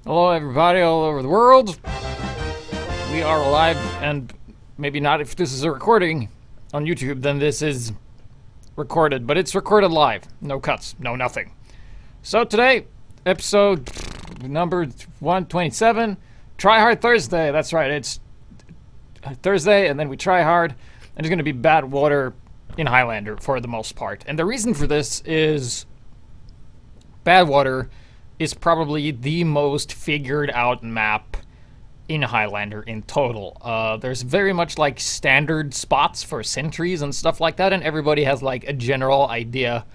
Hello everybody all over the world. We are live, and maybe not if this is a recording on YouTube, then this is recorded, but it's recorded live. No cuts, no nothing. So today, episode number 127, Tryhard Thursday. That's right, it's Thursday, and then we try hard, and it's going to be Badwater in Highlander for the most part. And the reason for this is Badwater is probably the most figured out map in Highlander in total. There's very much like standard spots for sentries and stuff like that, and everybody has like a general idea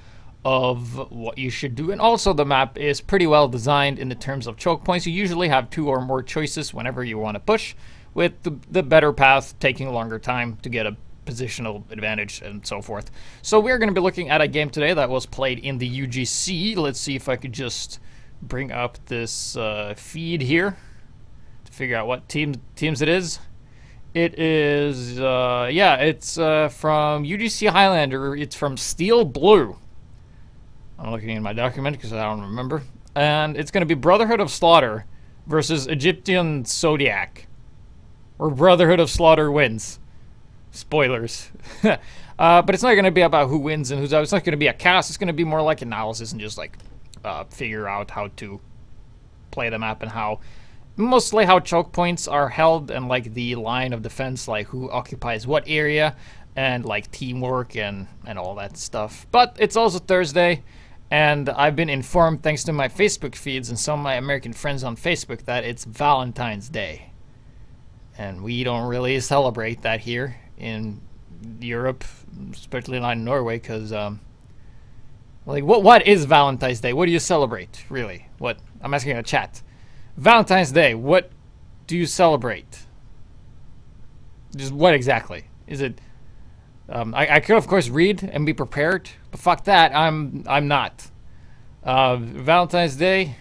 of what you should do. And also the map is pretty well designed in the terms of choke points. You usually have 2 or more choices whenever you want to push, with the better path taking a longer time to get a positional advantage and so forth. So we're going to be looking at a game today that was played in the UGC. Let's see if I could just bring up this feed here to figure out what teams it is. It is, yeah, it's from UGC Highlander. It's from Steel Blue. I'm looking in my document because I don't remember. And it's going to be Brotherhood of Slaughter versus Egyptian Zodiac. Or Brotherhood of Slaughter wins. Spoilers. But it's not going to be about who wins and who's out. It's not going to be a cast. It's going to be more like analysis and just like figure out how to play the map and mostly how choke points are held and like the line of defense, like who occupies what area, and like teamwork and all that stuff. But it's also Thursday, and I've been informed thanks to my Facebook feeds and some of my American friends on Facebook that it's Valentine's Day. And we don't really celebrate that here in Europe, especially not in Norway, because like, what is Valentine's Day? What do you celebrate, really? What? I'm asking in the chat. Valentine's Day, what do you celebrate? Just what exactly? Is it... I could, of course, read and be prepared, but fuck that, I'm not. Valentine's Day...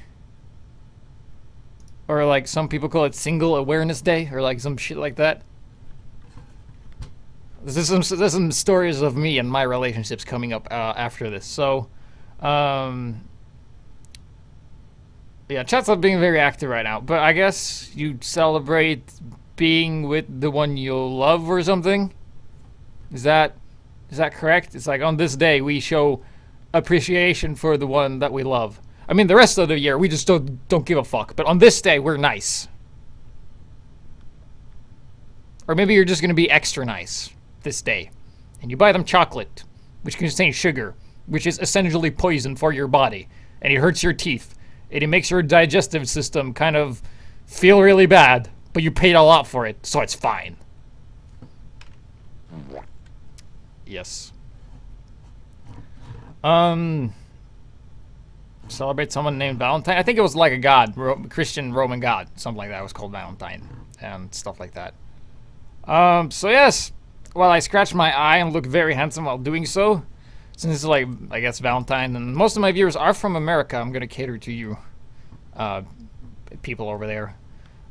Or like some people call it Single Awareness Day, or like some shit like that. There's some stories of me and my relationships coming up after this. So, yeah, chat's not being very active right now. But I guess you celebrate being with the one you love or something. Is that correct? It's like on this day we show appreciation for the one that we love. I mean, the rest of the year, we just don't give a fuck. But on this day, we're nice. Or maybe you're just going to be extra nice this day. And you buy them chocolate, which contains sugar, which is essentially poison for your body. And it hurts your teeth. And it makes your digestive system kind of feel really bad. But you paid a lot for it, so it's fine. Yes. Celebrate someone named Valentine. I think it was like a god, Christian Roman god, something like that. It was called Valentine and stuff like that. So yes, while I scratch my eye and look very handsome while doing so, since it's like, I guess, Valentine, and most of my viewers are from America, I'm gonna cater to you, people over there,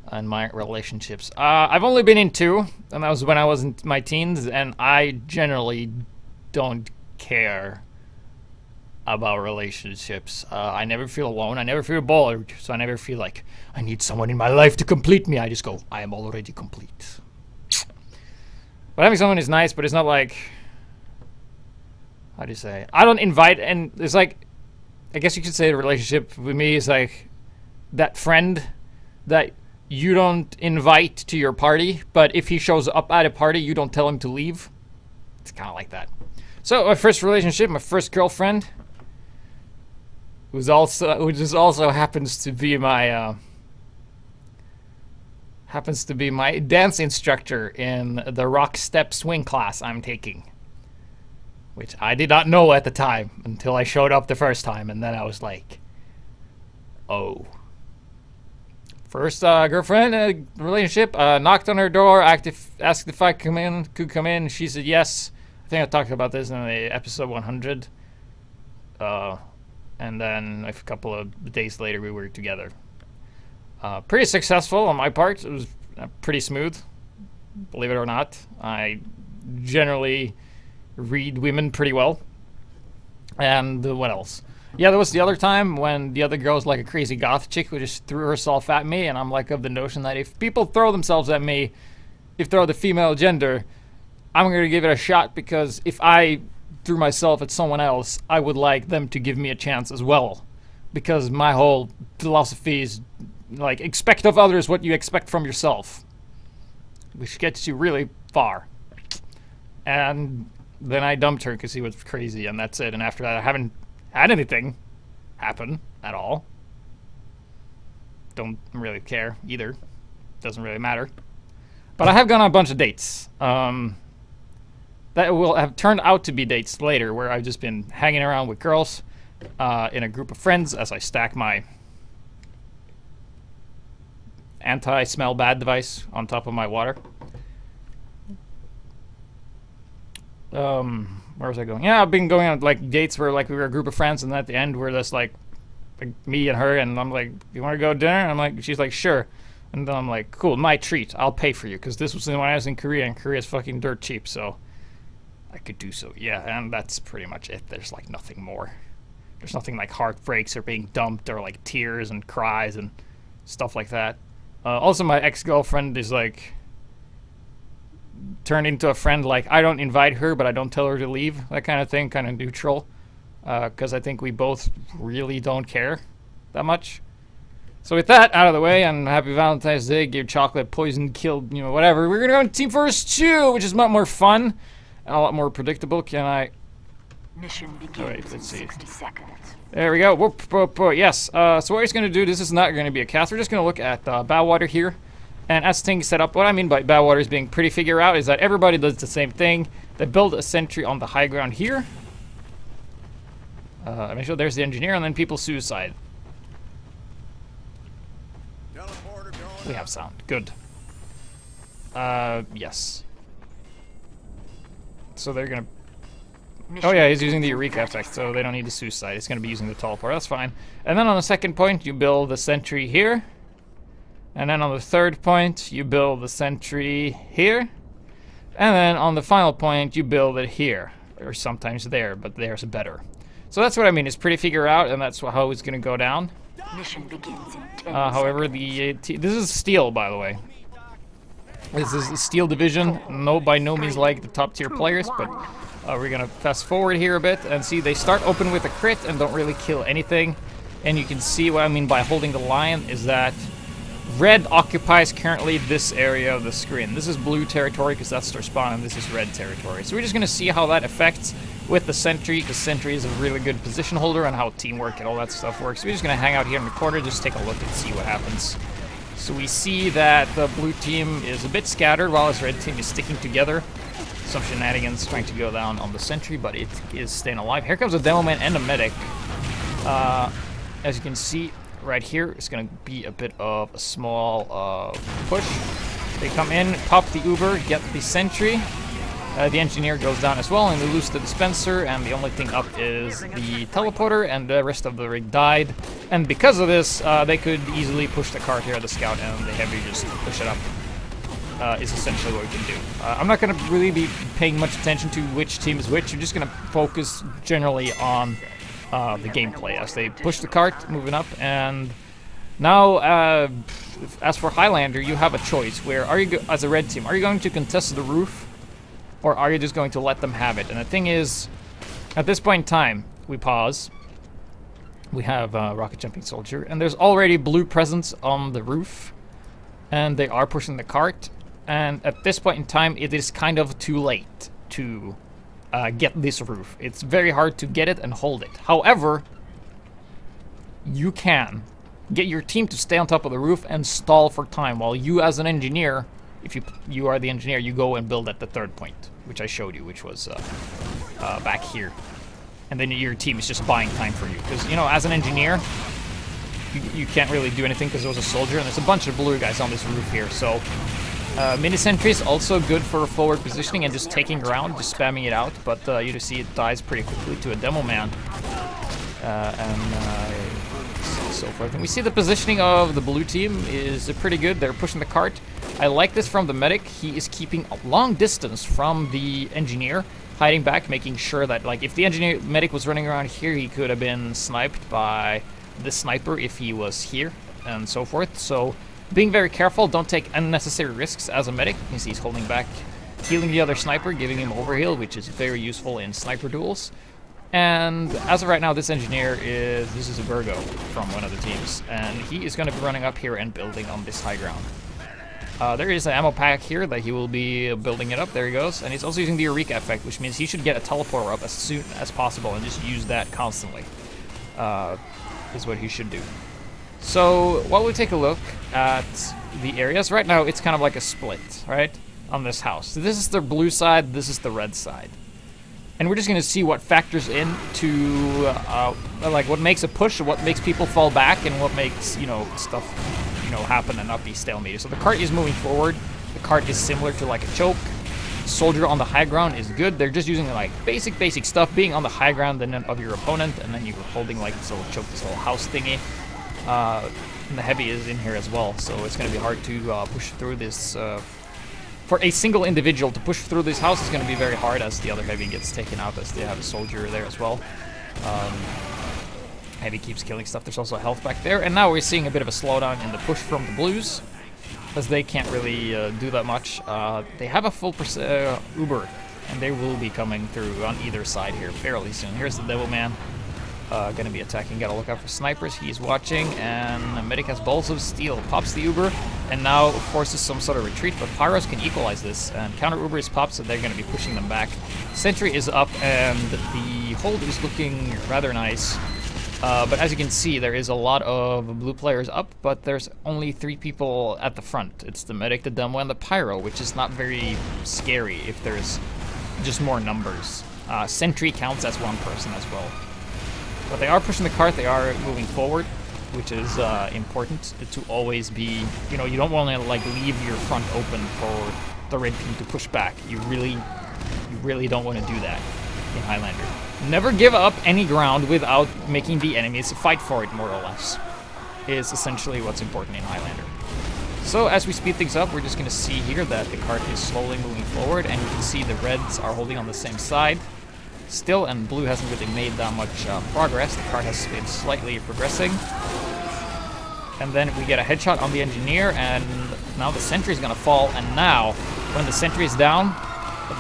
and my relationships. I've only been in 2, and that was when I was in my teens, and I generally don't care about relationships. I never feel alone. I never feel bored. So I never feel like I need someone in my life to complete me. I just go, I am already complete. But having someone is nice, but it's not like, how do you say? I don't invite, and it's like, I guess you could say the relationship with me is like that friend that you don't invite to your party, but if he shows up at a party, you don't tell him to leave. It's kind of like that. So my first relationship, my first girlfriend, who just also happens to be my dance instructor in the rock step swing class I'm taking, which I did not know at the time until I showed up the first time, and then I was like, oh. First girlfriend relationship, knocked on her door, asked if I could come in. She said yes. I think I talked about this in the episode 100. And then a couple of days later, we were together. Pretty successful on my part. It was pretty smooth, believe it or not. I generally read women pretty well. And what else? Yeah, there was the other time when the other girl was like a crazy goth chick who just threw herself at me, and I'm like of the notion that if people throw themselves at me, if they're the female gender, I'm going to give it a shot, because if I threw myself at someone else, I would like them to give me a chance as well. Because my whole philosophy is, like, expect of others what you expect from yourself. Which gets you really far. And then I dumped her because he was crazy, and that's it. And after that, I haven't had anything happen at all. Don't really care either. Doesn't really matter. But I have gone on a bunch of dates. That will have turned out to be dates later, where I've just been hanging around with girls in a group of friends as I stack my anti-smell bad device on top of my water. Where was I going? Yeah, I've been going on like dates where like we were a group of friends, and at the end we're just like me and her, and I'm like, "You want to go to dinner?" And I'm like, she's like, "Sure." And then I'm like, "Cool, my treat. I'll pay for you," because this was when I was in Korea, and Korea's fucking dirt cheap, so I could do so. Yeah, and that's pretty much it. There's like nothing more. There's nothing like heartbreaks or being dumped or like tears and cries and stuff like that. Also, my ex-girlfriend is like turned into a friend. Like, I don't invite her, but I don't tell her to leave. That kind of thing, kind of neutral. Because I think we both really don't care that much. So with that out of the way, and happy Valentine's Day, give chocolate, poison, killed, you know, whatever. We're gonna go on Team Force 2, which is a lot more fun and a lot more predictable. Can I... Mission begins. Wait, let's see. 60 seconds. There we go. Whoop, whoop, whoop. Yes. So what we're going to do, this is not going to be a cast. We're just going to look at Badwater here. And as things set up, what I mean by Badwater is being pretty figure out is that everybody does the same thing. They build a sentry on the high ground here. Make sure there's the engineer, and then people suicide. We have sound. Good. Yes. So they're going to... Oh yeah, he's using the Eureka effect, so they don't need the suicide. It's going to be using the teleport. That's fine. And then on the second point, you build the sentry here. And then on the third point, you build the sentry here. And then on the final point, you build it here. Or sometimes there, but there's better. So that's what I mean. It's pretty figure out, and that's how it's going to go down. Mission begins in 10 However, this is steel, by the way. This is the steel division. No, by no means like the top tier players, but... we're gonna fast forward here a bit and see they start open with a crit and don't really kill anything. And you can see what I mean by holding the line is that red occupies currently this area of the screen. This is blue territory because that's their spawn, and this is red territory. So we're just gonna see how that affects with the sentry, because sentry is a really good position holder, and how teamwork and all that stuff works. So we're just gonna hang out here in the corner, just take a look and see what happens. So we see that the blue team is a bit scattered while his red team is sticking together. Some shenanigans trying to go down on the sentry, but it is staying alive. Here comes a demo man and a medic. As you can see right here, it's going to be a bit of a small push. They come in, pop the Uber, get the sentry. The engineer goes down as well, and they lose the dispenser, and the only thing up is the teleporter, and the rest of the rig died. And because of this, they could easily push the cart here, the scout, and the heavy just push it up. Is essentially what we can do. I'm not going to really be paying much attention to which team is which. I'm just going to focus generally on the gameplay as they push the cart, moving up. And now, as for Highlander, you have a choice. Where are you, as a red team, are you going to contest the roof, or are you just going to let them have it? And the thing is, at this point in time, we pause. We have rocket jumping soldier, and there's already blue presence on the roof, and they are pushing the cart. And at this point in time, it is kind of too late to get this roof. It's very hard to get it and hold it. However, you can get your team to stay on top of the roof and stall for time while you, as an engineer, if you are the engineer, you go and build at the third point, which I showed you, which was back here. And then your team is just buying time for you. Because, you know, as an engineer, you can't really do anything because there was a soldier, and there's a bunch of blue guys on this roof here, so... mini sentry is also good for forward positioning and just taking ground, just spamming it out, but you just see it dies pretty quickly to a demo man. So forth. And we see the positioning of the blue team is pretty good. They're pushing the cart. I like this from the medic. He is keeping a long distance from the engineer, hiding back, making sure that, like, if the engineer medic was running around here, he could have been sniped by the sniper if he was here, and so forth. So, being very careful, don't take unnecessary risks as a medic. You can see he's holding back, healing the other sniper, giving him overheal, which is very useful in sniper duels. And as of right now, this engineer this is a Virgo from one of the teams, and he is going to be running up here and building on this high ground. There is an ammo pack here that he will be building it up. There he goes. And he's also using the Eureka effect, which means he should get a teleporter up as soon as possible and just use that constantly. Is what he should do. So while we take a look at the areas, right now it's kind of like a split, right? On this house. So this is the blue side, this is the red side. And we're just going to see what factors into, like, what makes a push, what makes people fall back, and what makes, you know, stuff, you know, happen and not be stalemated. So the cart is moving forward. The cart is similar to, like, a choke. Soldier on the high ground is good. They're just using, like, basic stuff, being on the high ground of your opponent, and then you're holding, like, this little choke, this little house thingy. And the heavy is in here as well, so it's going to be hard to push through this. For a single individual to push through this house is going to be very hard, as the other heavy gets taken out, as they have a soldier there as well. Heavy keeps killing stuff. There's also health back there, and now we're seeing a bit of a slowdown in the push from the blues, as they can't really do that much. They have a full Uber, and they will be coming through on either side here fairly soon. Here's the Devil Man. Gonna be attacking. Gotta look out for snipers. He's watching, and Medic has Balls of Steel. Pops the Uber, and now forces some sort of retreat, but Pyros can equalize this, and counter Uber is popped, so they're gonna be pushing them back. Sentry is up, and the hold is looking rather nice. But as you can see, there is a lot of blue players up, but there's only 3 people at the front. It's the Medic, the Demo, and the Pyro, which is not very scary if there's just more numbers. Sentry counts as 1 person as well. But they are pushing the cart, they are moving forward, which is important to always be, you know, you don't want to, like, leave your front open for the red team to push back. You really don't want to do that in Highlander. Never give up any ground without making the enemies fight for it, more or less, is essentially what's important in Highlander. So as we speed things up, we're just going to see here that the cart is slowly moving forward, and you can see the reds are holding on the same side still, and blue hasn't really made that much progress. The cart has been slightly progressing. And then we get a headshot on the engineer, and now the sentry is going to fall, and now, when the sentry is down,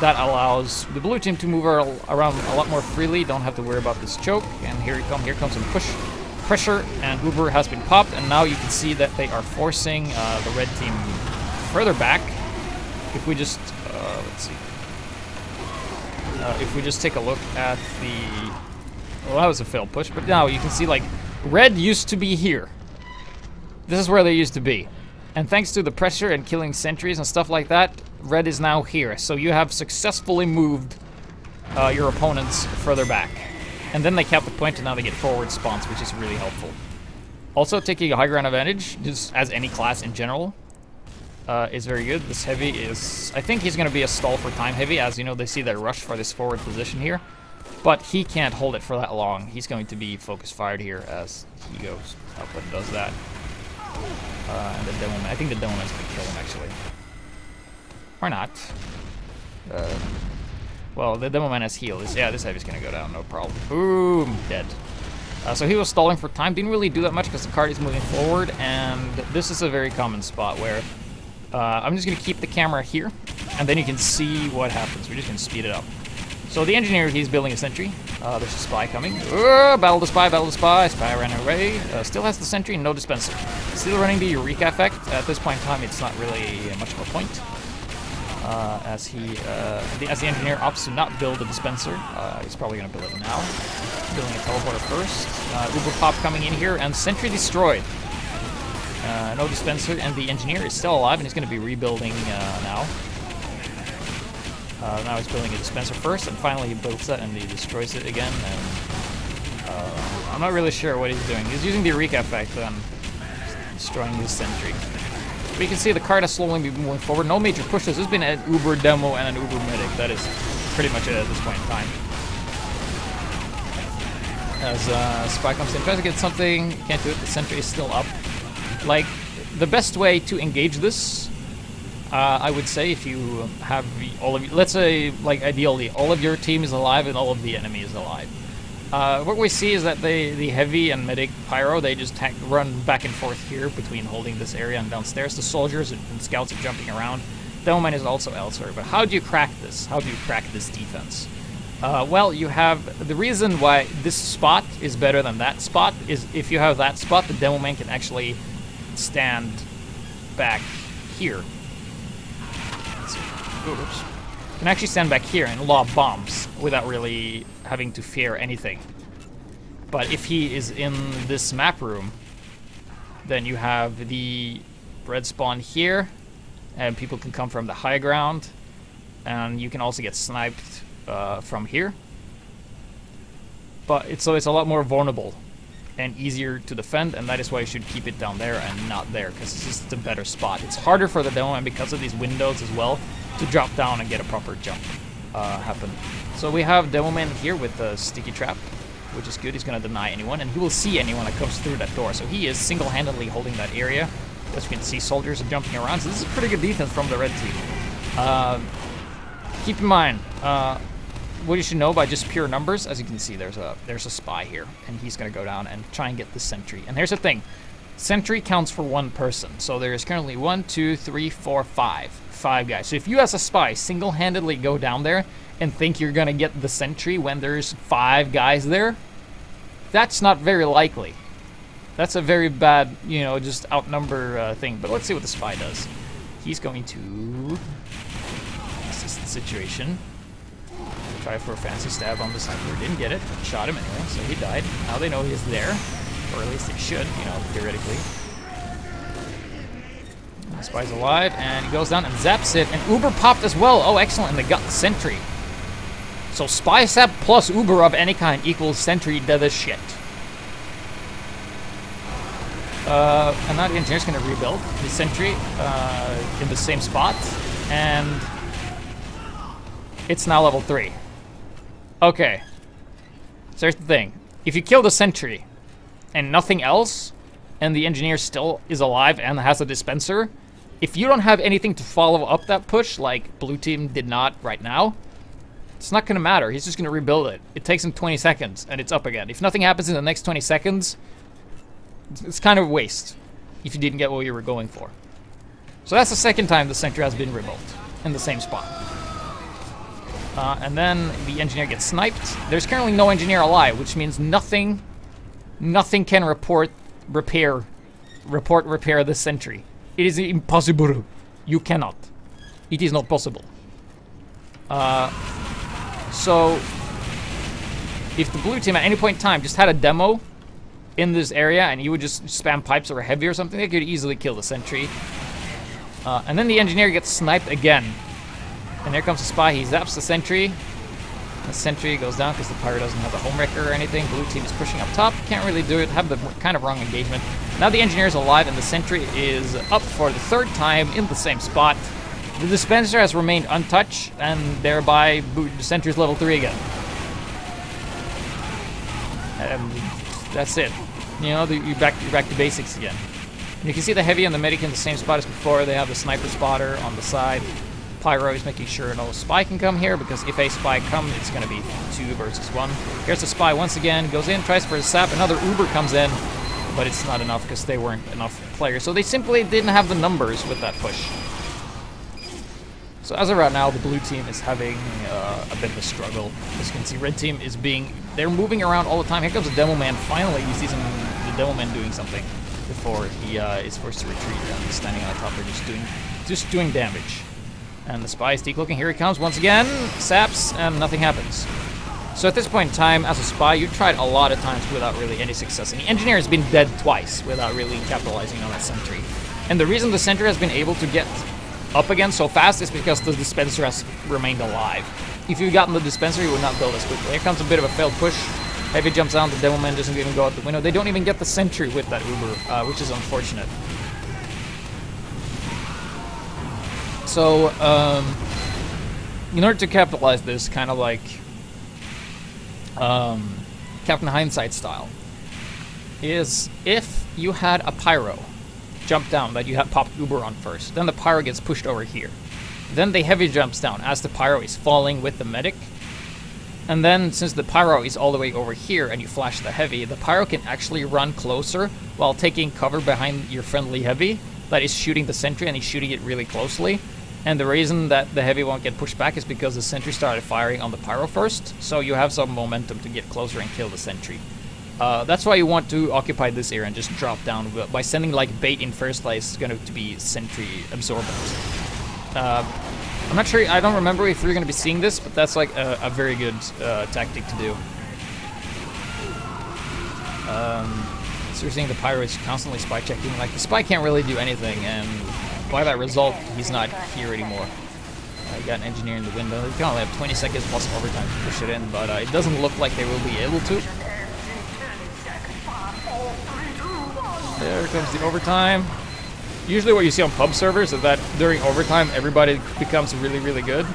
that allows the blue team to move around a lot more freely, don't have to worry about this choke, and here comes some push pressure, and Uber has been popped, and now you can see that they are forcing the red team further back. If we just, let's see. If we just take a look at the... Well, that was a failed push, but now you can see, like, red used to be here. This is where they used to be. And thanks to the pressure and killing sentries and stuff like that, red is now here. So you have successfully moved your opponents further back. And then they kept the point, and now they get forward spawns, which is really helpful. Also, taking a high ground advantage, just as any class in general, is very good. This heavy is... I think he's going to be a stall for time heavy, as you know, they see that rush for this forward position here. But he can't hold it for that long. He's going to be focus fired here as he goes up and does that. And the Demo Man, I think the Demo Man's going to kill him, actually. Or not. Well, the Demo Man has heal. Yeah, this heavy's going to go down, no problem. Boom! Dead. So he was stalling for time. Didn't really do that much because the cart is moving forward, and this is a very common spot where I'm just going to keep the camera here, and then you can see what happens. We're just going to speed it up. So the engineer, he's building a sentry. There's a spy coming. Battle the spy, battle the spy. Spy ran away. Still has the sentry, no dispenser. Still running the Eureka effect. At this point in time, it's not really much of a point. As the engineer opts to not build a dispenser, he's probably going to build it now. Building a teleporter first. Uber pop coming in here, and sentry destroyed. No dispenser, and the engineer is still alive, and he's going to be rebuilding now. Now he's building a dispenser first, and finally he builds that, and he destroys it again. And I'm not really sure what he's doing. He's using the Eureka effect on destroying his sentry. But you can see the cart has slowly been moving forward. No major pushes. There's been an Uber Demo and an Uber Medic. That is pretty much it at this point in time. As Spy comes in, tries to get something, can't do it. The sentry is still up. Like, the best way to engage this, I would say if you have all of, let's say, like ideally, all of your team is alive and all of the enemy is alive. What we see is that the heavy and medic pyro, they just run back and forth here between holding this area and downstairs. The soldiers and scouts are jumping around. Demoman is also elsewhere. But how do you crack this? How do you crack this defense? Well, you have the reason why this spot is better than that spot is if you have that spot, the Demoman can actually stand back here. Let's see. Oops. Can actually stand back here and lob bombs without really having to fear anything. But if he is in this map room, then you have the red spawn here, and people can come from the high ground, and you can also get sniped from here. But so it's a lot more vulnerable and easier to defend, and that is why you should keep it down there and not there, because it's just a better spot. It's harder for the demo, and because of these windows as well, to drop down and get a proper jump happen. So we have Demoman here with the sticky trap, which is good. He's going to deny anyone, and he will see anyone that comes through that door. So he is single-handedly holding that area. As you can see, soldiers are jumping around. So this is pretty good defense from the red team. Keep in mind, what you should know by just pure numbers, as you can see, there's a spy here, and he's going to go down and try and get the sentry. And here's the thing. Sentry counts for one person. So there is currently 1, 2, 3, 4, 5. 5 guys. So if you as a spy single-handedly go down there and think you're gonna get the sentry when there's 5 guys there, that's not very likely. That's a very bad, you know, just outnumber thing. But let's see what the spy does. He's going to assist the situation. Try for a fancy stab on the sniper. Didn't get it. Shot him anyway, so he died. Now they know he's there, or at least they should, you know, theoretically. The spy's alive, and he goes down and zaps it, and Uber popped as well. Oh, excellent, and they got the sentry. So spy zap plus Uber of any kind equals sentry to the shit. And now the engineer's going to rebuild the sentry in the same spot, and it's now level 3. Okay. So here's the thing. If you kill the sentry and nothing else, and the engineer still is alive and has a dispenser, if you don't have anything to follow up that push, like blue team did not right now, it's not going to matter. He's just going to rebuild it. It takes him 20 seconds, and it's up again. If nothing happens in the next 20 seconds, it's kind of a waste if you didn't get what you were going for. So that's the second time the sentry has been rebuilt in the same spot. And then the engineer gets sniped. There's currently no engineer alive, which means nothing can repair the sentry. It is impossible. You cannot. It is not possible. So if the blue team at any point in time just had a demo in this area and you would just spam pipes or heavy or something, they could easily kill the sentry. And then the engineer gets sniped again. And there comes the spy. He zaps the sentry. The sentry goes down because the pyro doesn't have a home wrecker or anything. Blue team is pushing up top. Can't really do it. Have the kind of wrong engagement. Now the engineer is alive and the sentry is up for the 3rd time in the same spot. The dispenser has remained untouched, and thereby the sentry is level 3 again. And that's it. You know, you're back to basics again. And you can see the heavy and the medic in the same spot as before. They have the sniper spotter on the side. Pyro is making sure no spy can come here, because if a spy comes, it's going to be 2 versus 1. Here's the spy once again, goes in, tries for a sap, another Uber comes in, but it's not enough because they weren't enough players. So they simply didn't have the numbers with that push. So as of right now, the blue team is having a bit of a struggle. As you can see, red team is they're moving around all the time. Here comes the demo man. Finally, you see the demo man doing something before he is forced to retreat. And standing on the top, they're just doing damage. And the spy is looking. Here he comes once again. Saps, and nothing happens. So at this point in time, as a spy, you tried a lot of times without really any success. And the engineer has been dead twice without really capitalizing on that sentry. And the reason the sentry has been able to get up again so fast is because the dispenser has remained alive. If you'd gotten the dispenser, you would not build as quickly. Here comes a bit of a failed push. Heavy jumps down, the demo man doesn't even go out the window. They don't even get the sentry with that Uber, which is unfortunate. So, in order to capitalize this, kind of like Captain Hindsight style, is if you had a pyro jump down that you have popped Uber on first. Then the pyro gets pushed over here. Then the heavy jumps down as the pyro is falling with the medic. And then, since the pyro is all the way over here and you flash the heavy, the pyro can actually run closer while taking cover behind your friendly heavy that is shooting the sentry, and he's shooting it really closely. And the reason that the heavy won't get pushed back is because the sentry started firing on the pyro first, so you have some momentum to get closer and kill the sentry. That's why you want to occupy this area and just drop down. By sending like bait in first place, it's going to be sentry absorbent. I'm not sure, I don't remember if you're going to be seeing this, but that's like a very good tactic to do. So you're seeing the pyro is constantly spy checking. Like, the spy can't really do anything, and by that result, he's not here anymore. You got an engineer in the window. They can only have 20 seconds plus overtime to push it in, but it doesn't look like they will be able to. There comes the overtime. Usually what you see on pub servers is that during overtime, everybody becomes really, really good.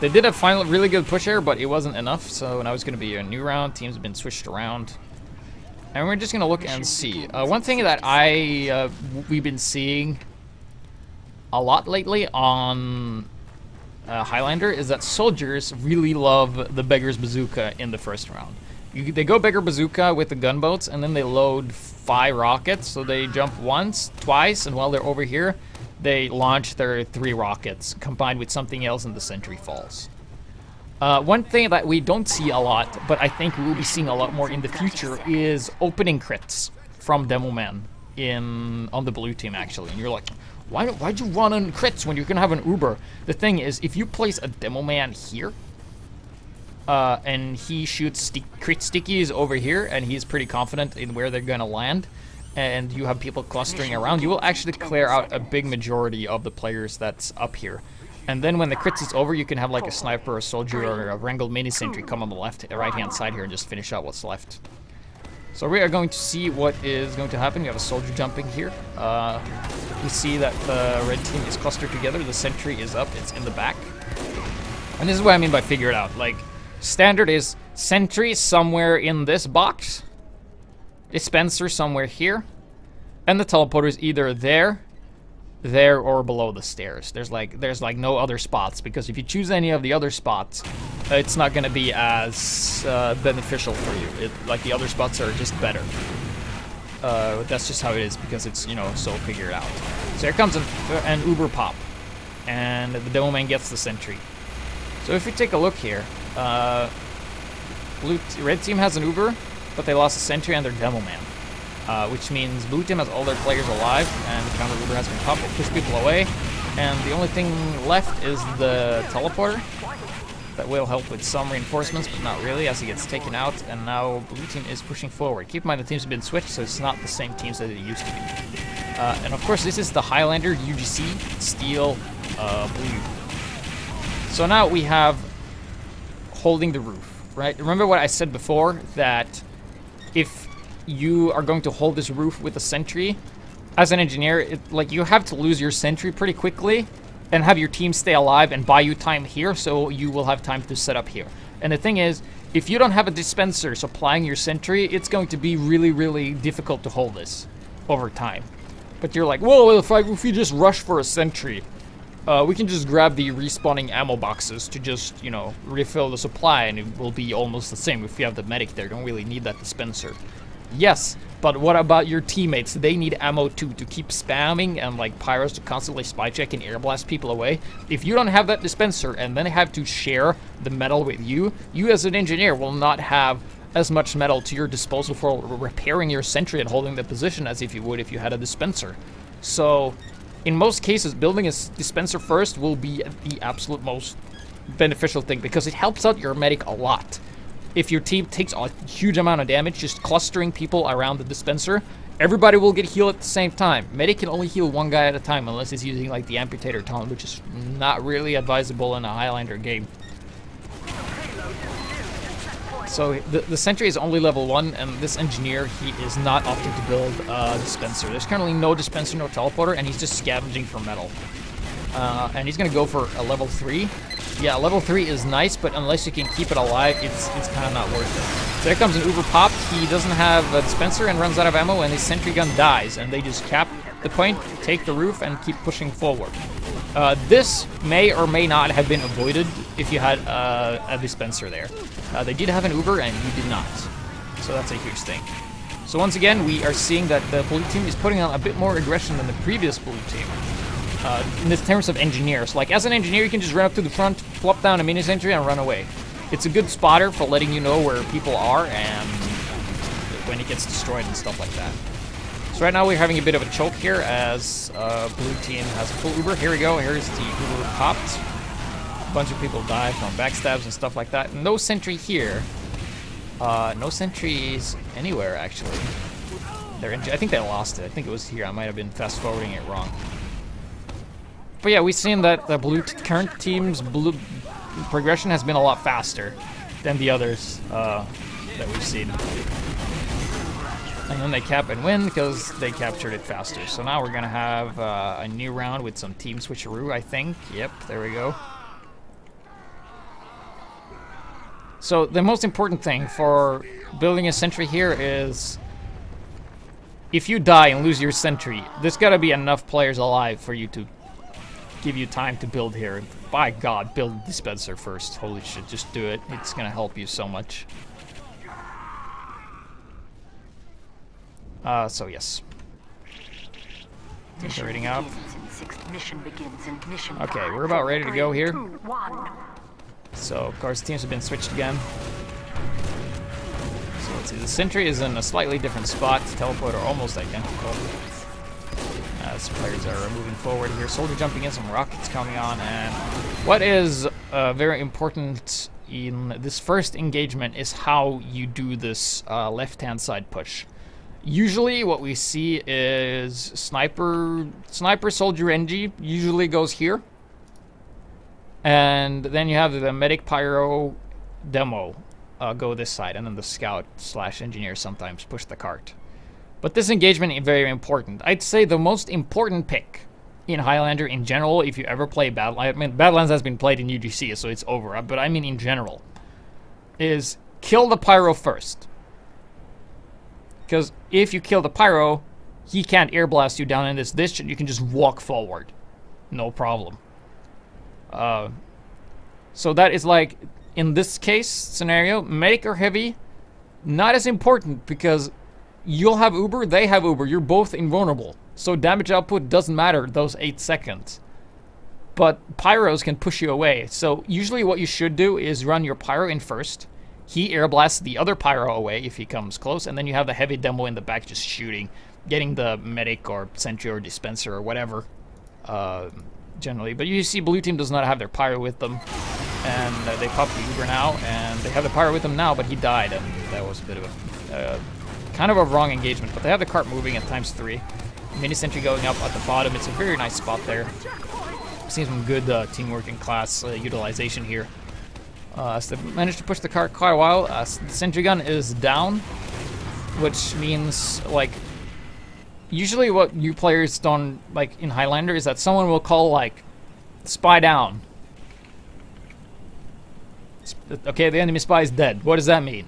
They did a final really good push air, but it wasn't enough, so now it's going to be a new round. Teams have been switched around. And we're just going to look and see. One thing that we've been seeing a lot lately on Highlander is that soldiers really love the Beggar's Bazooka in the first round. They go Beggar Bazooka with the gunboats, and then they load 5 rockets. So they jump once, twice, and while they're over here, they launch their 3 rockets, combined with something else, and the sentry falls. One thing that we don't see a lot, but I think we will be seeing a lot more in the future, is opening crits from Demo Man on the blue team, actually. And you're like, why'd you run on crits when you can have an Uber? The thing is, if you place a Demo Man here, and he shoots crit stickies over here, and he's pretty confident in where they're gonna land, and you have people clustering around, you will actually clear out a big majority of the players that's up here. And then when the crits is over, you can have like a sniper, a soldier, or a wrangled mini sentry come on the right-hand side here and just finish out what's left. So we are going to see what is going to happen. You have a soldier jumping here. We see that the red team is clustered together. The sentry is up. It's in the back. And this is what I mean by figure it out. Like, standard is sentry somewhere in this box, dispenser somewhere here, and the teleporter is either there, or below the stairs. There's like no other spots, because if you choose any of the other spots, it's not going to be as beneficial for you. Like, the other spots are just better. That's just how it is, because it's, you know, so figured out. So here comes an Uber pop, and the Demo Man gets the sentry. So if you take a look here, red team has an Uber, but they lost a sentry and their Demo Man. Which means blue team has all their players alive, and the counter Uber has been popped. It pushed people away, and the only thing left is the teleporter. That will help with some reinforcements, but not really, as he gets taken out, and now blue team is pushing forward. Keep in mind the teams have been switched, so it's not the same teams that it used to be. And of course, this is the Highlander UGC Steel Blue. So now we have holding the roof, right? Remember what I said before, that if you are going to hold this roof with a sentry, as an engineer, like, you have to lose your sentry pretty quickly and have your team stay alive and buy you time here, so you will have time to set up here. And the thing is, if you don't have a dispenser supplying your sentry, it's going to be really, really difficult to hold this over time. But you're like, well, if we just rush for a sentry, we can just grab the respawning ammo boxes to just, you know, refill the supply, and it will be almost the same. If you have the medic there, you don't really need that dispenser. Yes, but what about your teammates? They need ammo too, to keep spamming and like pyros to constantly spy check and air blast people away. If you don't have that dispenser and then have to share the metal with you as an engineer will not have as much metal to your disposal for repairing your sentry and holding the position as if you would if you had a dispenser. So in most cases, building a dispenser first will be the absolute most beneficial thing, because it helps out your medic a lot. If your team takes a huge amount of damage just clustering people around the dispenser, everybody will get healed at the same time. Medic can only heal one guy at a time unless he's using like the amputator talent, which is not really advisable in a Highlander game. So the sentry is only level 1, and this engineer, he is not opting to build a dispenser. There's currently no dispenser, no teleporter, and he's just scavenging for metal. And he's gonna go for a level 3. Yeah, level 3 is nice, but unless you can keep it alive, it's kind of not worth it. So there comes an Uber pop. He doesn't have a dispenser and runs out of ammo, and his sentry gun dies. And they just cap the point, take the roof, and keep pushing forward. This may or may not have been avoided if you had a dispenser there. They did have an Uber, and you did not. So that's a huge thing. So once again, we are seeing that the blue team is putting on a bit more aggression than the previous blue team. In terms of engineers. Like, as an engineer, you can just run up to the front, plop down a mini-sentry, and run away. It's a good spotter for letting you know where people are and when it gets destroyed and stuff like that. So right now we're having a bit of a choke here as blue team has a full Uber. Here we go. Here's the Uber popped. A bunch of people die from backstabs and stuff like that. No sentry here. No sentries anywhere, actually. I think they lost it. I think it was here. I might have been fast-forwarding it wrong. But yeah, we've seen that the current team's blue progression has been a lot faster than the others that we've seen. And then they cap and win because they captured it faster. So now we're going to have a new round with some team switcheroo, I think. Yep, there we go. So the most important thing for building a sentry here is if you die and lose your sentry, there's got to be enough players alive for you to give you time to build here. By God, build a dispenser first. Holy shit, just do it. It's going to help you so much. So yes. Rating up. Okay, we're about ready to go here. So, of course, teams have been switched again. So let's see, the sentry is in a slightly different spot. Teleport are almost identical. As players are moving forward here. Soldier jumping in, some rockets coming on, and what is very important in this first engagement is how you do this left-hand side push. Usually what we see is sniper soldier NG usually goes here. And then you have the medic pyro demo go this side, and then the scout / engineer sometimes push the cart. But this engagement is very important. I'd say the most important pick in Highlander in general, if you ever play Badlands, I mean, Badlands has been played in UGC, so it's over, but I mean in general, is kill the pyro first. Because if you kill the pyro, he can't air blast you down in this ditch, and you can just walk forward. No problem. So that is like, in this case scenario, medic or heavy, not as important because you'll have Uber, they have Uber, you're both invulnerable. So damage output doesn't matter those 8 seconds. But pyros can push you away. So usually what you should do is run your pyro in first. He air blasts the other pyro away if he comes close, and then you have the heavy demo in the back just shooting, getting the medic or sentry or dispenser or whatever. Generally, but you see blue team does not have their pyro with them, and they pop the Uber now, and they have the pyro with them now, but he died, and that was a bit of a kind of a wrong engagement. But they have the cart moving at ×3, mini sentry going up at the bottom. It's a very nice spot there. Seeing some good teamwork and class utilization here. So they managed to push the cart quite a while. The sentry gun is down, which means like. Usually what you players don't like in Highlander is that someone will call like spy down. Okay, the enemy spy is dead. What does that mean?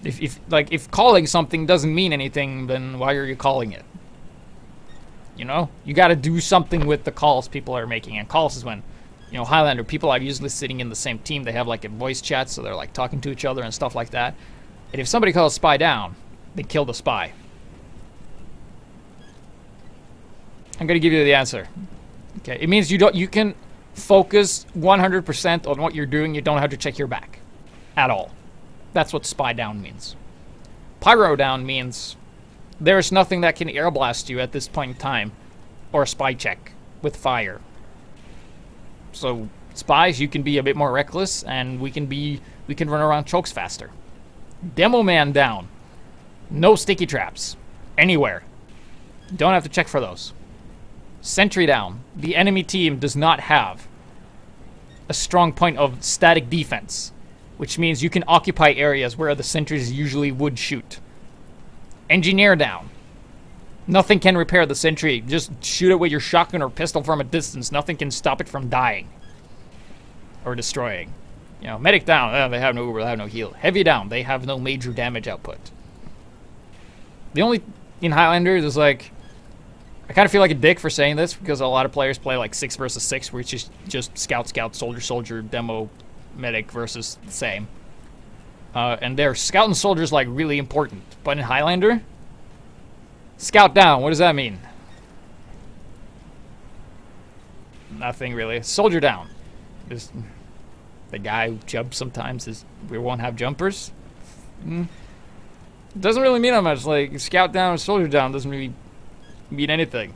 If calling something doesn't mean anything, then why are you calling it? You know? You gotta do something with the calls people are making, and calls is when, you know, Highlander people are usually sitting in the same team. They have like a voice chat, so they're like talking to each other and stuff like that. And if somebody calls spy down, they kill the spy. I'm gonna give you the answer. Okay, it means you can focus 100% on what you're doing. You don't have to check your back at all. That's what spy down means. Pyro down means there's nothing that can air blast you at this point in time, or spy check with fire. So spies, you can be a bit more reckless, and we can run around chokes faster. Demo man down. No sticky traps. Anywhere. Don't have to check for those. Sentry down. The enemy team does not have a strong point of static defense, which means you can occupy areas where the sentries usually would shoot. Engineer down. Nothing can repair the sentry. Just shoot it with your shotgun or pistol from a distance. Nothing can stop it from dying or destroying. You know, medic down, they have no uber, they have no heal. Heavy down, they have no major damage output. The only in Highlander is like, I kind of feel like a dick for saying this because a lot of players play like 6 versus 6, which is just scout, scout, soldier, soldier, demo, medic versus the same. And their scout and soldier is like really important. But in Highlander, scout down, what does that mean? Nothing really. Soldier down. Just the guy who jumps sometimes is we won't have jumpers. Doesn't really mean that much. Like scout down or soldier down doesn't really mean anything.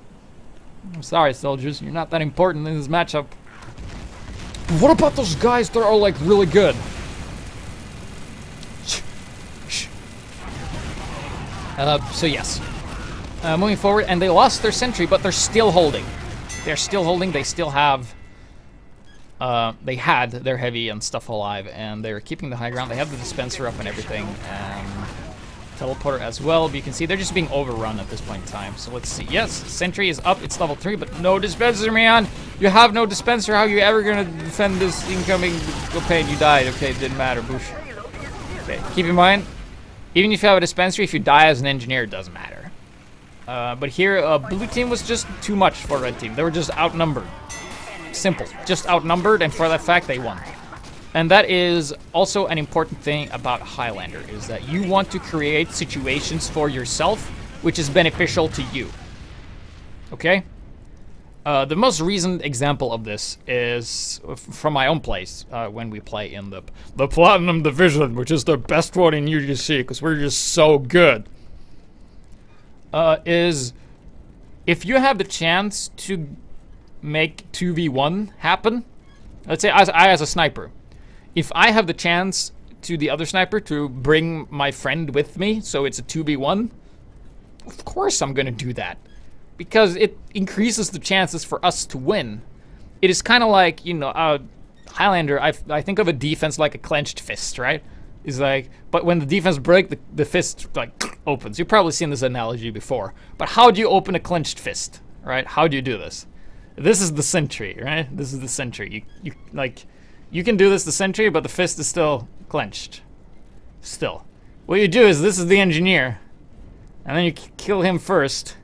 I'm sorry, soldiers, you're not that important in this matchup. What about those guys that are like really good? So yes, moving forward, and they lost their sentry, but they're still holding. They're still holding. They still have. They had their heavy and stuff alive, and they're keeping the high ground. They have the dispenser up and everything, and teleporter as well. But you can see they're just being overrun at this point in time. So let's see. Yes, sentry is up. It's level 3, but no dispenser, man. You have no dispenser. How are you ever gonna defend this incoming? Okay, you died. Okay, it didn't matter. Boosh. Okay, keep in mind, even if you have a dispenser, if you die as an engineer, it doesn't matter. But here, blue team was just too much for red team. They were just outnumbered. Simple. Just outnumbered, and for that fact, they won. And that is also an important thing about Highlander, is that you want to create situations for yourself which is beneficial to you. Okay? The most recent example of this is from my own place when we play in the Platinum Division, which is the best one in UGC because we're just so good. Is if you have the chance to make 2v1 happen, let's say I as a sniper, if I have the chance to the other sniper to bring my friend with me, so it's a 2v1, of course I'm gonna do that. Because it increases the chances for us to win. It is kind of like, you know, Highlander, I think of a defense like a clenched fist, right? It's like, but when the defense breaks, the fist like opens. You've probably seen this analogy before. But how do you open a clenched fist, right? How do you do this? This is the sentry, right? This is the sentry. You can do this the sentry, but the fist is still clenched. Still. What you do is, this is the engineer. And then you kill him first.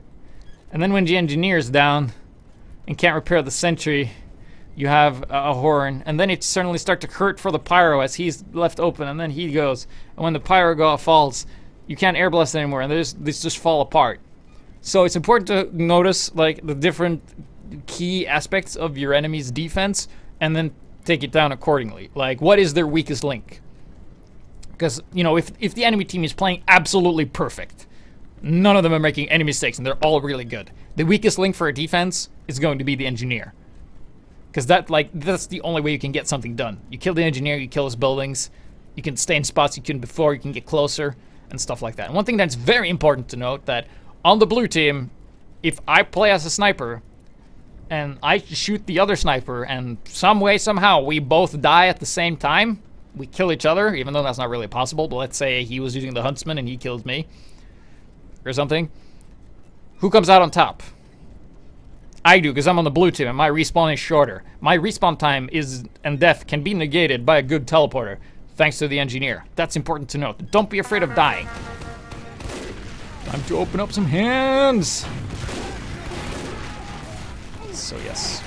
And then when the engineer's down and can't repair the sentry, you have a horn. And then it suddenly starts to hurt for the pyro as he's left open, and then he goes. And when the pyro falls, you can't air blast anymore, and these just fall apart. So it's important to notice like the different key aspects of your enemy's defense, and then take it down accordingly. Like, what is their weakest link? Because, you know, if the enemy team is playing absolutely perfect, none of them are making any mistakes, and they're all really good, the weakest link for a defense is going to be the engineer. Because that's the only way you can get something done. You kill the engineer, you kill his buildings, you can stay in spots you couldn't before, you can get closer, and stuff like that. And one thing that's very important to note, that on the blue team, if I play as a sniper, and I shoot the other sniper, and some way, somehow, we both die at the same time, we kill each other, even though that's not really possible, but let's say he was using the huntsman and he kills me, or something. Who comes out on top? I do, because I'm on the blue team, and my respawn is shorter. My respawn time and death can be negated by a good teleporter, thanks to the engineer. That's important to note. Don't be afraid of dying. Time to open up some hands! So yes.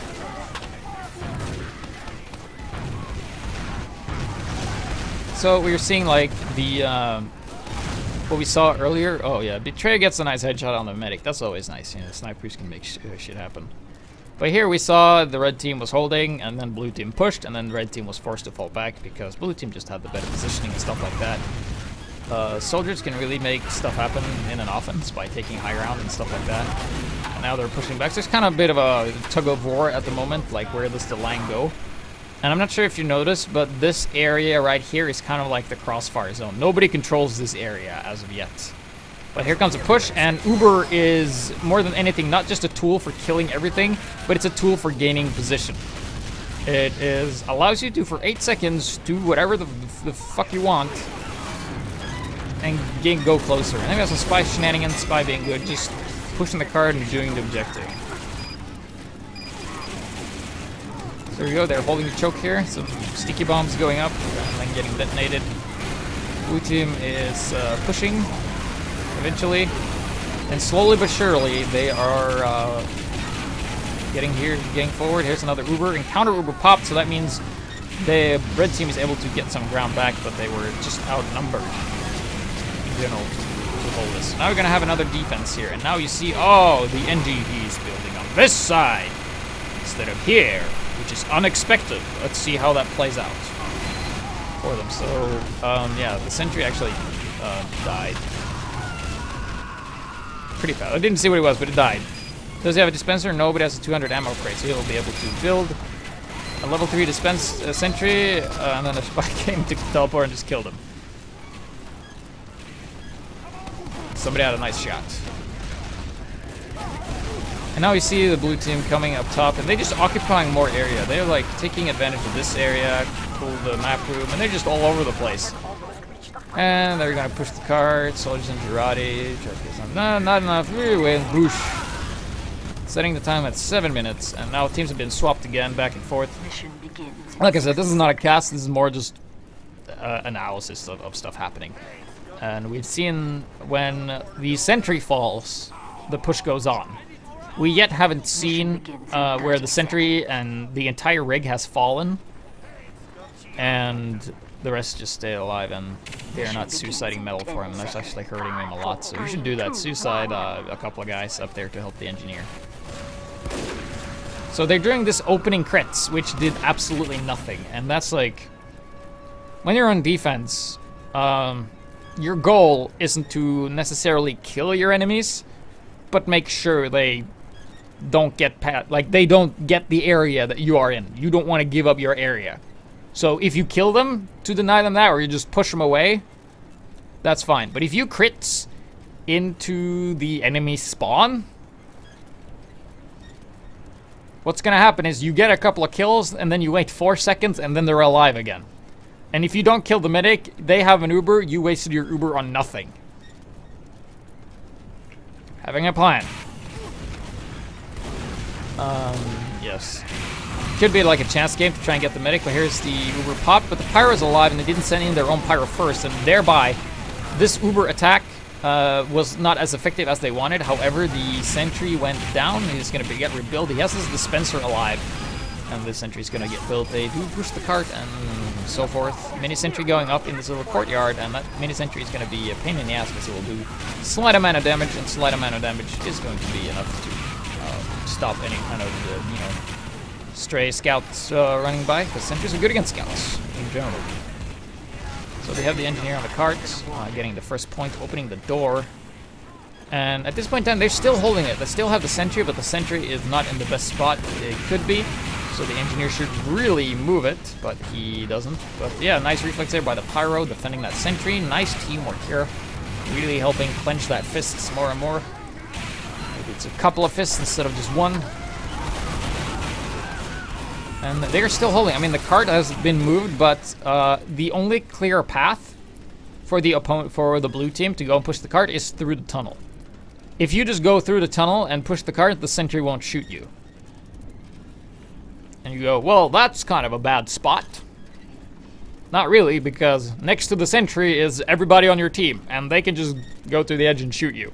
So we were seeing like the what we saw earlier. Oh yeah, Betrayer gets a nice headshot on the medic. That's always nice. You know, snipers can make shit happen. But here we saw the red team was holding, and then blue team pushed, and then the red team was forced to fall back because blue team just had the better positioning and stuff like that. Soldiers can really make stuff happen in an offense by taking high ground and stuff like that. And now they're pushing back. So it's kind of a bit of a tug of war at the moment, like where does the line go? And I'm not sure if you noticed, but this area right here is kind of like the crossfire zone. Nobody controls this area as of yet. But here comes a push, and Uber is more than anything not just a tool for killing everything, but it's a tool for gaining position. It allows you to, for 8 seconds, do whatever the fuck you want, and go closer. And then we have some spy shenanigans, spy being good, just pushing the card and doing the objective. So there we go, they're holding the choke here. Some sticky bombs going up and then getting detonated. Blue team is pushing eventually. And slowly but surely, they are getting forward. Here's another Uber. And counter Uber popped, so that means the red team is able to get some ground back, but they were just outnumbered in general to hold this. Now we're going to have another defense here. And now you see, oh, the NGV is building on this side instead of here, which is unexpected. Let's see how that plays out for them. So, yeah, the sentry actually died. Pretty fast. I didn't see what it was, but it died. Does he have a dispenser? No, but he has a 200 ammo crate, so he'll be able to build a level 3 dispense sentry, and then a spy came to teleport and just killed him. Somebody had a nice shot. And now we see the blue team coming up top, and they're just occupying more area. They're like taking advantage of this area, pull the map room, and they're just all over the place. And they're gonna push the cart, soldiers and Girardi. No, not enough. We win. Boosh. Setting the time at 7 minutes, and now teams have been swapped again, back and forth. Mission begins. Like I said, this is not a cast, this is more just analysis of stuff happening. And we've seen when the sentry falls, the push goes on. We yet haven't seen where the sentry and the entire rig has fallen, and the rest just stay alive, and they're not suiciding metal for him. That's actually hurting him a lot, so you should do that. Suicide a couple of guys up there to help the engineer. So they're doing this opening crits, which did absolutely nothing, and that's like, when you're on defense, your goal isn't to necessarily kill your enemies, but make sure they don't get they don't get the area that you are in. You don't want to give up your area. So if you kill them to deny them that, or you just push them away, that's fine. But if you crits into the enemy spawn, what's gonna happen is you get a couple of kills, and then you wait 4 seconds, and then they're alive again. And if you don't kill the medic, they have an Uber, you wasted your Uber on nothing. Having a plan. Yes. Could be like a chance game to try and get the medic, but here's the Uber pop, but the Pyro's alive, and they didn't send in their own Pyro first, and thereby, this Uber attack was not as effective as they wanted. However, the sentry went down. He's going to get rebuilt. He has his dispenser alive, and the sentry's going to get built. They do push the cart and so forth. Mini sentry going up in this little courtyard, and that mini sentry is going to be a pain in the ass because it will do slight amount of damage, and slight amount of damage is going to be enough to stop any kind of stray scouts running by, because sentries are good against scouts in general. So they have the engineer on the cart, getting the first point, opening the door. And at this point in time, they're still holding it. They still have the sentry, but the sentry is not in the best spot it could be. So the engineer should really move it, but he doesn't. But yeah, nice reflex there by the Pyro, defending that sentry. Nice teamwork here. Really helping clench that fists more and more. Maybe it's a couple of fists instead of just one. And they're still holding. I mean, the cart has been moved, but the only clear path for the opponent, for the blue team to go and push the cart is through the tunnel. If you just go through the tunnel and push the cart, the sentry won't shoot you. And you go, well, that's kind of a bad spot. Not really, because next to the sentry is everybody on your team, and they can just go through the edge and shoot you.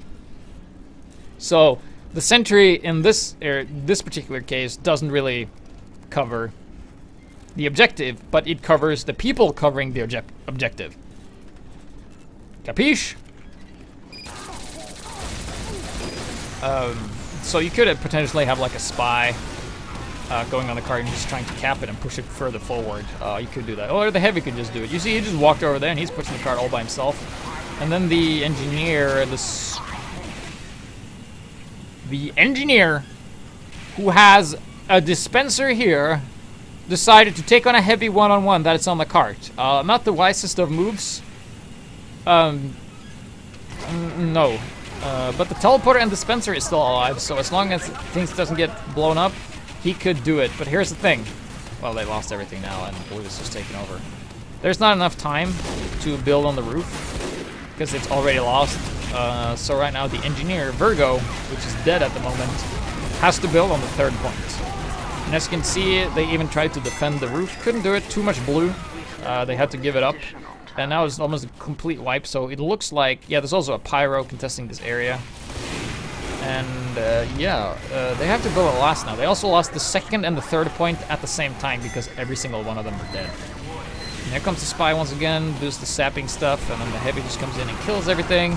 So the sentry in this particular case doesn't really cover the objective, but it covers the people covering the objective. Capiche? So you could potentially have like a spy going on the cart and just trying to cap it and push it further forward. You could do that. Or the heavy could just do it. You see, he just walked over there and he's pushing the cart all by himself. And then the engineer, the engineer who has a dispenser here decided to take on a heavy one-on-one that is on the cart. Not the wisest of moves. No. But the teleporter and dispenser is still alive, so as long as things doesn't get blown up, he could do it. But here's the thing. Well, they lost everything now, and blue is just taking over. There's not enough time to build on the roof, because it's already lost. So right now, the engineer, Virgo, which is dead at the moment, has to build on the third point. And as you can see, they even tried to defend the roof. Couldn't do it. Too much blue. They had to give it up. And now it's almost a complete wipe. So it looks like... Yeah, there's also a pyro contesting this area. And yeah, they have to build it last now. They also lost the second and the third point at the same time because every single one of them are dead. And here comes the spy once again, does the sapping stuff, and then the heavy just comes in and kills everything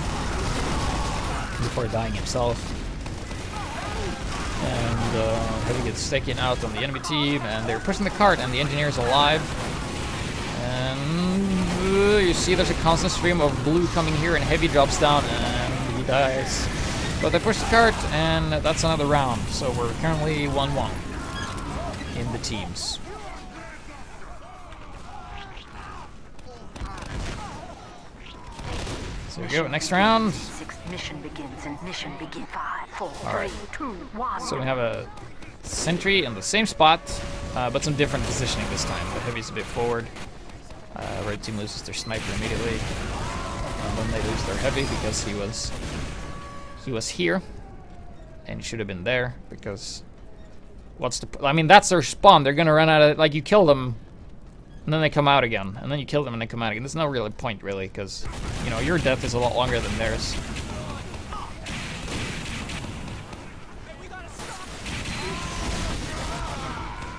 before dying himself. And heavy gets taken out on the enemy team, and they're pushing the cart, and the engineer's alive. And you see there's a constant stream of blue coming here, and heavy drops down, and he dies. But they push the cart, and that's another round. So we're currently 1-1 in the teams. So we go, next round. Mission begins and mission begin. 5, 4, Alright. 3, 2, 1. So we have a sentry in the same spot, but some different positioning this time. The heavy's a bit forward. Red team loses their sniper immediately. And then they lose their heavy because he was here. And he should have been there because what's the... I mean, that's their spawn. They're gonna run out of... Like, you kill them, and then they come out again. And then you kill them and they come out again. There's no real point, really, because, you know, your death is a lot longer than theirs.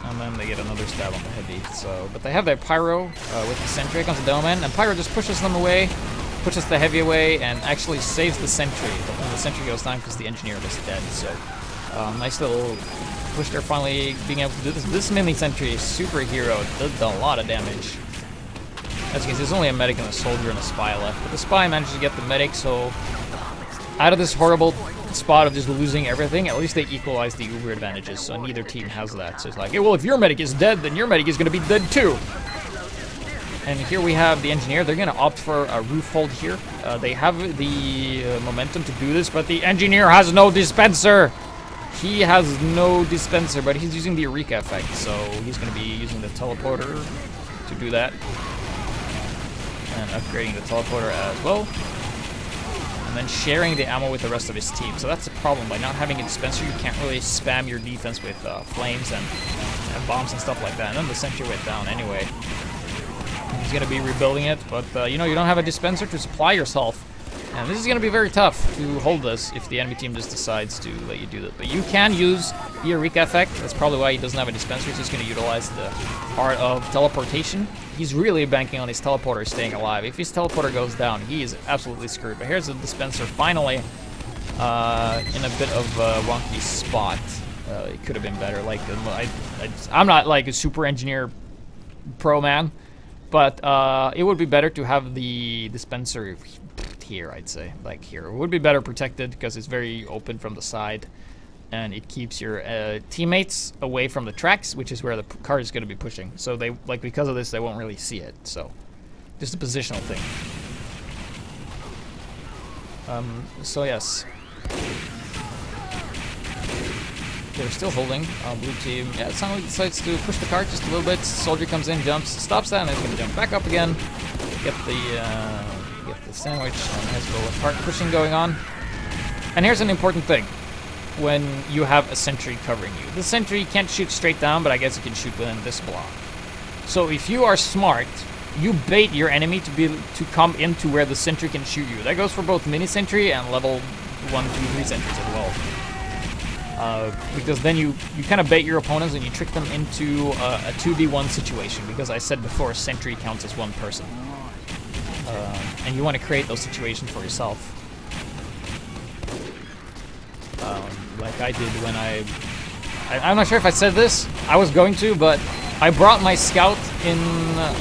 And then they get another stab on the heavy. So, but they have their pyro with the sentry. Here comes the Doman, and pyro just pushes them away, pushes the heavy away, and actually saves the sentry. And the sentry goes down because the engineer was dead. So, nice little push there, finally being able to do this. This mini sentry is superhero. It did a lot of damage. As you can see, there's only a medic and a soldier and a spy left. But the spy managed to get the medic, so out of this horrible spot of just losing everything, at least they equalize the uber advantages, so neither team has that. So it's like, hey, well, if your medic is dead, then your medic is going to be dead too. And here we have the engineer. They're going to opt for a roof hold here. They have the momentum to do this, but the engineer has no dispenser. He has no dispenser, but he's using the Eureka effect, so he's going to be using the teleporter to do that. And upgrading the teleporter as well. And then sharing the ammo with the rest of his team. So that's the problem. By not having a dispenser, you can't really spam your defense with flames and bombs and stuff like that. And then the sentry went down anyway. He's going to be rebuilding it, but you know, you don't have a dispenser to supply yourself. And this is going to be very tough to hold this if the enemy team just decides to let you do that. But you can use the Eureka effect. That's probably why he doesn't have a dispenser. He's just going to utilize the art of teleportation. He's really banking on his teleporter staying alive. If his teleporter goes down, he is absolutely screwed. But here's a dispenser finally in a bit of a wonky spot. It could have been better. Like I'm not like a super engineer pro man, but it would be better to have the dispenser here, I'd say, like here. It would be better protected because it's very open from the side, and it keeps your teammates away from the tracks, which is where the car is going to be pushing. So they, like, because of this, they won't really see it. So just a positional thing. So yes, they're still holding. Blue team, yeah, suddenly decides to push the cart just a little bit. Soldier comes in, jumps, stops that, and it's going to jump back up again. Get the sandwich, and there's a little cart pushing going on. And here's an important thing. When you have a sentry covering you. The sentry can't shoot straight down, but I guess it can shoot within this block. So if you are smart, you bait your enemy to come into where the sentry can shoot you. That goes for both mini sentry and level 1, 2, 3 sentries as well. Because then you kind of bait your opponents and you trick them into a 2v1 situation. Because I said before, sentry counts as one person. And you want to create those situations for yourself. Like I did when I'm not sure if I said this, I was going to, but I brought my scout in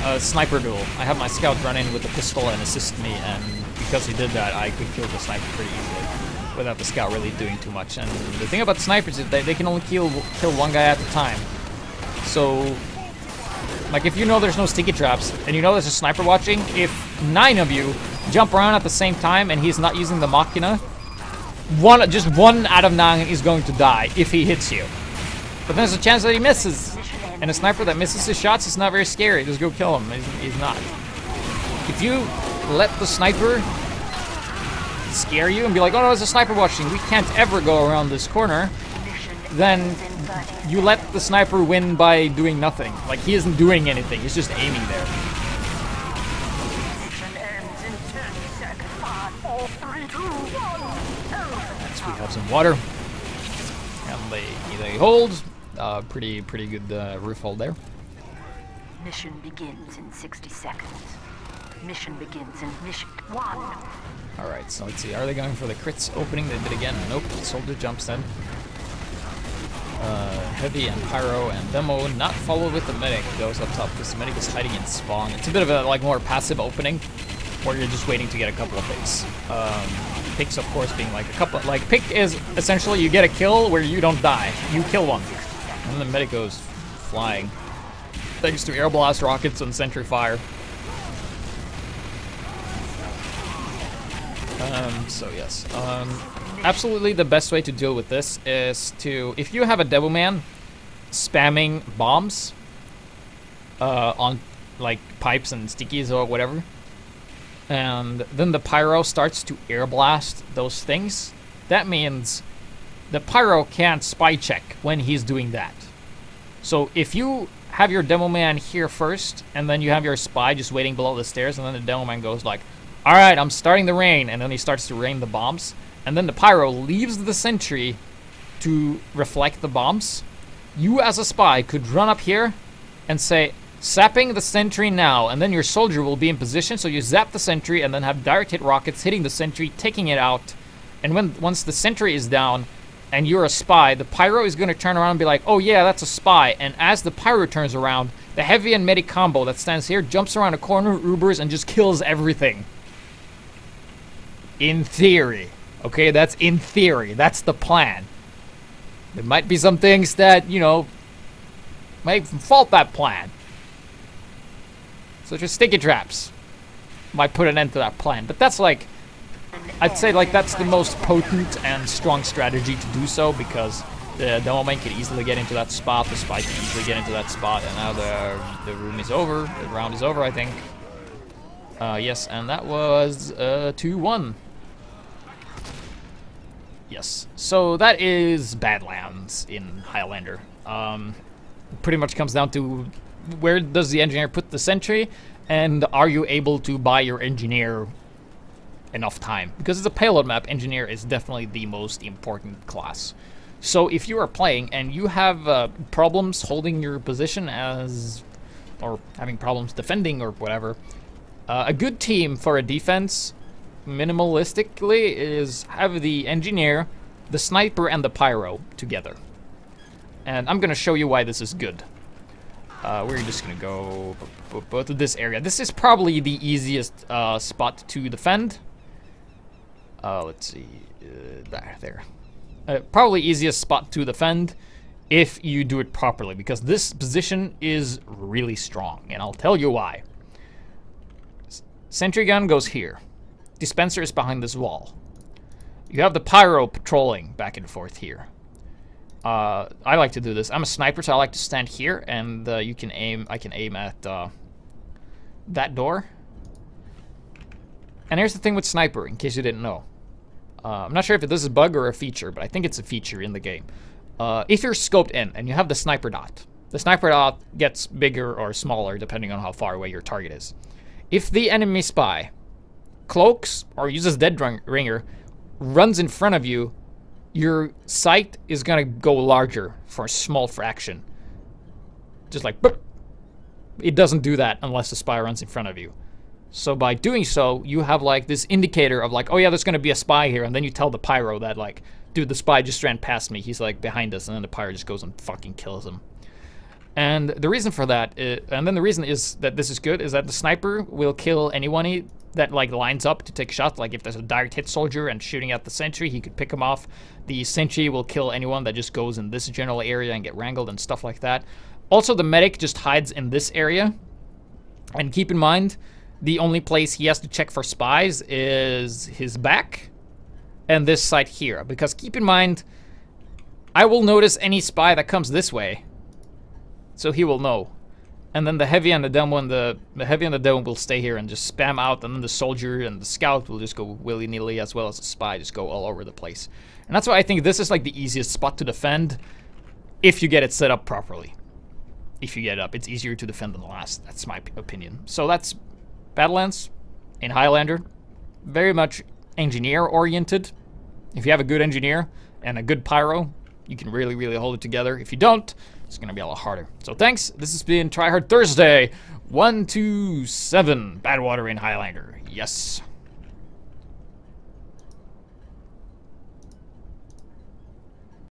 a sniper duel. I had my scout run in with a pistol and assist me, and because he did that, I could kill the sniper pretty easily, without the scout really doing too much. And the thing about snipers is they can only kill one guy at a time. So, like, if you know there's no sticky traps, and you know there's a sniper watching, if 9 of you jump around at the same time and he's not using the Machina, just one out of 9 is going to die if he hits you. But there's a chance that he misses. And a sniper that misses his shots is not very scary. Just go kill him. He's not. If you let the sniper scare you and be like, oh no, there's a sniper watching, we can't ever go around this corner, then you let the sniper win by doing nothing. Like, he isn't doing anything, he's just aiming there. Next we have some water. And they hold. Pretty good roof hold there. Mission begins in 60 seconds. Mission begins in mission 1. Alright, so let's see. Are they going for the crits opening? They did again. Nope. Soldier jumps in. Heavy and Pyro and Demo not followed with the medic. Goes up top because the medic is hiding in spawn. It's a bit of a like more passive opening where you're just waiting to get a couple of picks. Picks, of course, being like a couple. Like, pick is essentially you get a kill where you don't die. You kill one. And the medic goes flying. Thanks to air blast rockets and sentry fire. So yes, absolutely the best way to deal with this is to, if you have a Devilman spamming bombs on like pipes and stickies or whatever, and then the Pyro starts to air blast those things, that means the Pyro can't spy check when he's doing that. So if you have your Devilman here first, and then you have your spy just waiting below the stairs, and then the Devilman goes like, alright, I'm starting the rain, and then he starts to rain the bombs, and then the Pyro leaves the sentry to reflect the bombs. You as a spy could run up here and say, zapping the sentry now, and then your soldier will be in position, so you zap the sentry and then have direct hit rockets hitting the sentry, taking it out, and once the sentry is down and you're a spy, the Pyro is going to turn around and be like, oh yeah, that's a spy, and as the Pyro turns around, the heavy and medic combo that stands here jumps around a corner, Ubers, and just kills everything. In theory. Okay, that's in theory. That's the plan. There might be some things that, you know, might fault that plan. Such as sticky traps. Might put an end to that plan. But that's like, I'd say like that's the most potent and strong strategy to do so, because the Devilman could easily get into that spot, the spy can easily get into that spot, and now the room is over, the round is over, I think. Yes, and that was 2-1. Yes, so that is Badlands in Highlander. Pretty much comes down to where does the engineer put the sentry, and are you able to buy your engineer enough time? Because it's a payload map, engineer is definitely the most important class. So if you are playing and you have problems holding your position or having problems defending or whatever, a good team for a defense, minimalistically, is have the engineer, the sniper, and the Pyro together. And I'm gonna show you why this is good. We're just gonna go both to this area. This is probably the easiest spot to defend. Let's see, there. Probably easiest spot to defend if you do it properly, because this position is really strong, and I'll tell you why. Sentry gun goes here. Dispenser is behind this wall. You have the Pyro patrolling back and forth here. I like to do this. I'm a sniper, so I like to stand here, and you can aim. I can aim at that door. And here's the thing with sniper, in case you didn't know. I'm not sure if this is a bug or a feature, but I think it's a feature in the game. If you're scoped in and you have the sniper dot gets bigger or smaller depending on how far away your target is. If the enemy spy cloaks or uses dead ringer, runs in front of you, your sight is gonna go larger for a small fraction. Just like, boop. It doesn't do that unless the spy runs in front of you. So by doing so, you have like this indicator of like, oh yeah, there's gonna be a spy here, and then you tell the Pyro that like, dude, the spy just ran past me, he's like behind us, and then the Pyro just goes and fucking kills him. And the reason for that, and then the reason is that this is good, is that the sniper will kill anyone that like lines up to take a shot. Like if there's a direct hit soldier and shooting at the sentry, he could pick him off. The sentry will kill anyone that just goes in this general area and get wrangled and stuff like that. Also, the medic just hides in this area. And keep in mind, the only place he has to check for spies is his back and this side here. Because keep in mind, I will notice any spy that comes this way, so he will know. And then the heavy and the dumb one, the heavy and the dumb will stay here and just spam out, and then the soldier and the scout will just go willy-nilly, as well as the spy just go all over the place. And that's why I think this is like the easiest spot to defend, if you get it set up properly. If you get it up, it's easier to defend than the last. That's my opinion. So that's Badlands in Highlander. Very much engineer-oriented. If you have a good engineer and a good pyro, you can really, really hold it together. If you don't, it's going to be a lot harder. So thanks. This has been Tryhard Thursday 127 Badwater in Highlander. Yes.